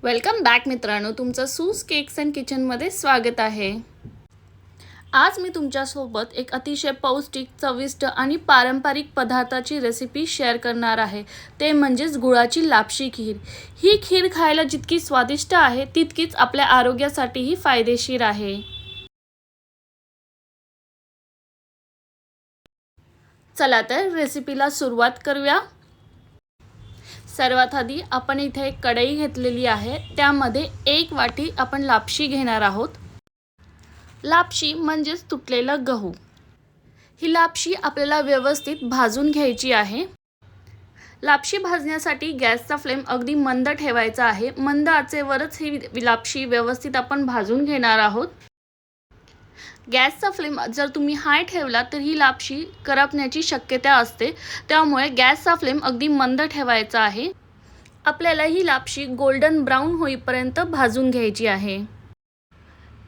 Welcome back मित्रांनो, तुमचं सूस cakes and किचनमध्ये स्वागत आहे। आज मी तुमच्यासोबत एक अतिशय पौष्टिक, चविष्ट आणि पारंपरिक पदार्थाची रेसिपी शेअर करणार आहे। ते म्हणजेच गुळाची लापशी खीर। ही खीर खायला जितकी स्वादिष्ट आहे तितकीच आपल्या आरोग्यासाठीही फायदेशीर आहे। चला तर रेसिपीला सुरुवात करूया। सर्वात आधी आपण इथे एक कढई घेतलेली आहे, त्यामध्ये 1 वाटी आपण लापशी घेणार आहोत। लापशी म्हणजेच तुटलेलं गहू। ही लापशी आपल्याला व्यवस्थित भाजून घ्यायची आहे। लापशी भाजण्यासाठी गॅसचा फ्लेम अगदी मंद ठेवायचा आहे। मंद आचेवरच ही लापशी व्यवस्थित आपण भाजून घेणार आहोत। गॅसचा फ्लेम जर तुम्ही हाय ठेवला तर ही लापशी करपण्याची शक्यता असते, त्यामुळे गॅसचा फ्लेम अगदी मंद ठेवायचा आहे। आपल्याला ही लापशी गोल्डन ब्राउन होईपर्यंत भाजून घ्यायची आहे।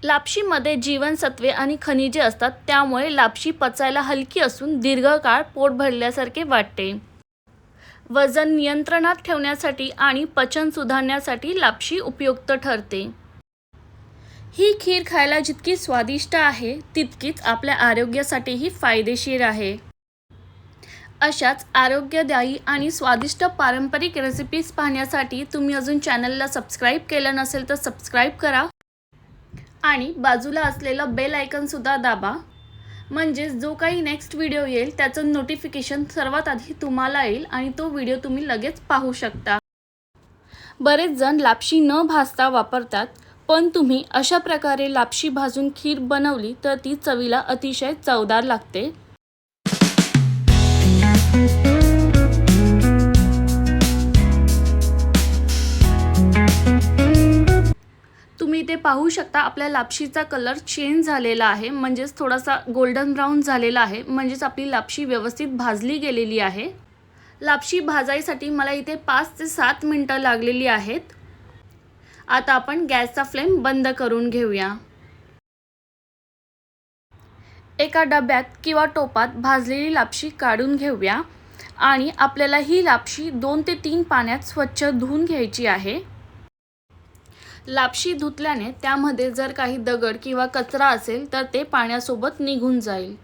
लापशीमध्ये जीवनसत्वे आणि खनिजे असतात, त्यामुळे लापशी पचायला हलकी असून दीर्घकाळ पोट भरल्यासारखे वाटते। वजन नियंत्रणात ठेवण्यासाठी आणि पचन सुधारण्यासाठी लापशी उपयुक्त ठरते। ही खीर खायला जितकी स्वादिष्ट आहे तितकीच आपल्या आरोग्यासाठीही फायदेशीर आहे। अशाच आरोग्यदायी आणि स्वादिष्ट पारंपरिक रेसिपीज पाहण्यासाठी तुम्ही अजून चॅनलला सबस्क्राइब केलं नसेल तर सबस्क्राइब करा आणि बाजूला असलेलं बेल आयकॉन सुद्धा दाबा, म्हणजे जो काही नेक्स्ट व्हिडिओ येईल त्याचं नोटिफिकेशन सर्वात आधी तुम्हाला येईल आणि तो व्हिडिओ तुम्ही लगेच पाहू शकता। बरेच जण लापशी न भाजता वापरतात, पण तुम्ही अशा प्रकारे लापशी भाजून खीर बनवली तर ती चवीला अतिशय चवदार लागते। तुम्ही ते पाहू शकता, आपल्या लापशीचा कलर चेंज झालेला आहे, म्हणजेच थोडासा गोल्डन ब्राउन झालेला आहे, म्हणजेच आपली लापशी व्यवस्थित भाजली गेलेली आहे। लापशी भाजायसाठी मला इथे 5 ते 7 मिनिटं लागलेली आहेत। आता आपण गॅसचा फ्लेम बंद करून घेऊया। एका डब्यात किंवा टोपात भाजलेली लापशी काढून घेऊया आणि आपल्याला ही लापशी 2 ते 3 पाण्यात स्वच्छ धुवून घ्यायची आहे। लापशी धुतल्याने त्यामध्ये जर काही दगड किंवा कचरा असेल तर ते पाण्यासोबत निघून जाईल।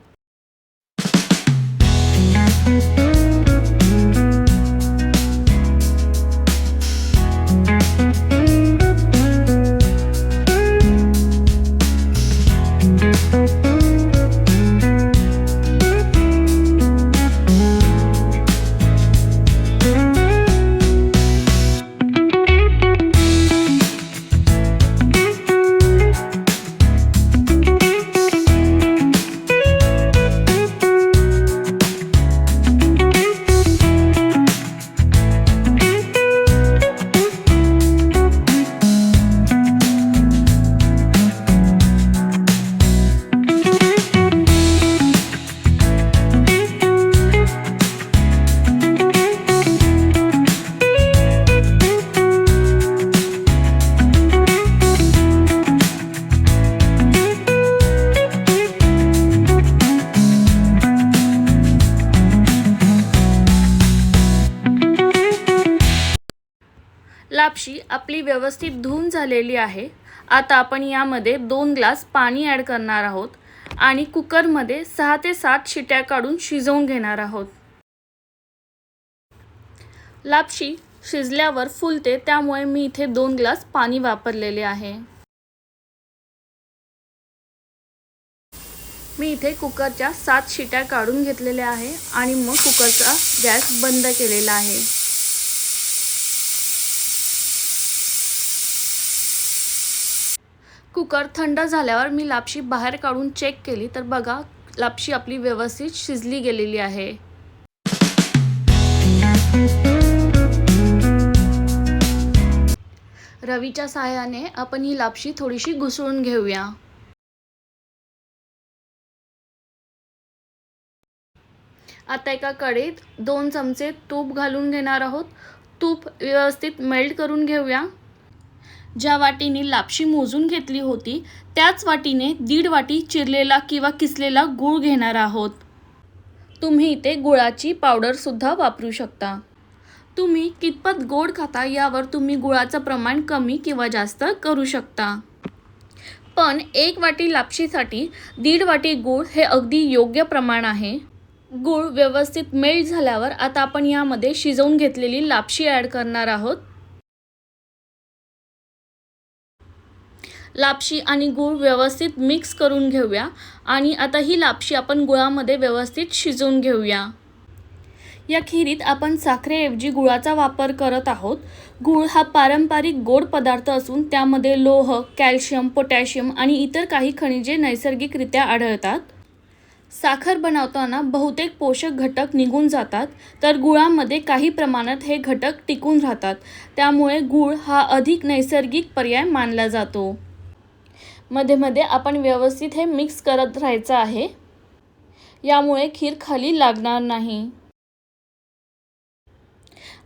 लापशी आपली व्यवस्थित धुवून झालेली आहे। आता आपण यामध्ये 2 ग्लास पाणी ॲड करणार आहोत आणि कुकरमध्ये 6 ते 7 शिट्या काढून शिजवून घेणार आहोत। लापशी शिजल्यावर फुलते, त्यामुळे मी इथे 2 ग्लास पाणी वापरलेले आहे। मी इथे कुकरच्या 7 शिट्या काढून घेतलेल्या आहे आणि मग कुकरचा गॅस बंद केलेला आहे। कुकर थंड झाल्यावर मी लापशी बाहेर काढून चेक केली तर बघा, लापशी आपली व्यवस्थित शिजली गेलेली आहे। रवीच्या सहाय्याने आपण ही लापशी थोडीशी घुसळून घेऊया। आता एका कढईत 2 चमचे तूप घालून घेणार आहोत। तूप व्यवस्थित मेल्ट करून घेऊया। ज्या वाटीने लापशी मोजून घेतली होती त्याच वाटीने 1.5 वाटी चिरलेला किंवा किसलेला गूळ घेणार आहोत। तुम्ही इथे गुळाची पावडर सुद्धा वापरू शकता। तुम्ही कितपत गोड खाता यावर तुम्ही गुळाचं प्रमाण कमी किंवा जास्त करू शकता. पण 1 वाटी लापशीसाठी 1.5 वाटी गूळ हे अगदी योग्य प्रमाण आहे. गूळ व्यवस्थित मेल्ट झाल्यावर आता आपण यामध्ये शिजवून घेतलेली लापशी ॲड करणार आहोत. लापशी आणि गूळ व्यवस्थित मिक्स करून घेऊया आणि आता ही लापशी आपण गुळामध्ये व्यवस्थित शिजवून घेऊया. या खिरीत आपण साखरेऐवजी गुळाचा वापर करत आहोत. गूळ हा पारंपरिक गोड पदार्थ असून त्यामध्ये लोह, कॅल्शियम, पोटॅशियम आणि इतर काही खनिजे नैसर्गिकरित्या आढळतात. साखर बनवताना बहुतेक पोषक घटक निघून जातात, तर गुळामध्ये काही प्रमाणात हे घटक टिकून राहतात. त्यामुळे गूळ हा अधिक नैसर्गिक पर्याय मानला जातो. मध्ये मध्ये आपण व्यवस्थित हे मिक्स करत राहायचं आहे. यामुळे खीर खाली लागणार नाही.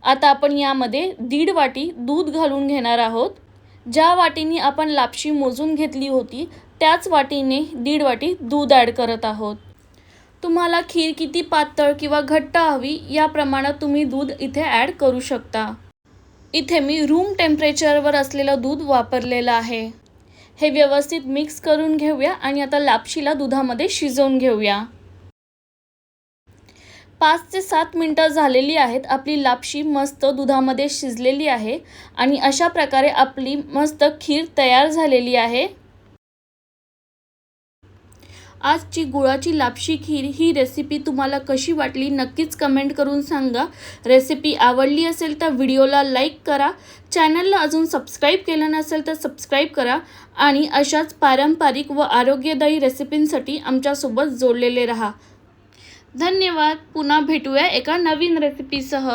आता आपण यामध्ये 1.5 वाटी दूध घालून घेणार आहोत. ज्या वाटीने आपण लापशी मोजून घेतली होती त्याच वाटीने 1.5 वाटी दूध ॲड करत आहोत. तुम्हाला खीर किती पातळ किंवा घट्ट हवी या प्रमाणात तुम्ही दूध इथे ॲड करू शकता. इथे मी रूम टेम्परेचरवर असलेलं दूध वापरलेलं आहे. हे व्यवस्थित मिक्स करून घेऊया आणि आता लापशीला दुधामध्ये शिजवून घेऊया. 5 ते 7 मिनिटं झालेली आहेत. आपली लापशी मस्त दुधामध्ये शिजलेली आहे आणि अशा प्रकारे आपली मस्त खीर तयार झालेली आहे. आजची गुळाची लापशी खीर ही रेसिपी तुम्हाला कशी वाटली नक्कीच कमेंट करून सांगा. रेसिपी आवडली असेल तर व्हिडिओला लाईक करा. चॅनलला अजून सबस्क्राईब केलं नसेल तर सबस्क्राईब करा आणि अशाच पारंपरिक व आरोग्यदायी रेसिपींसाठी आमच्यासोबत जोडलेले राहा. धन्यवाद. पुन्हा भेटूया एका नवीन रेसिपीसह.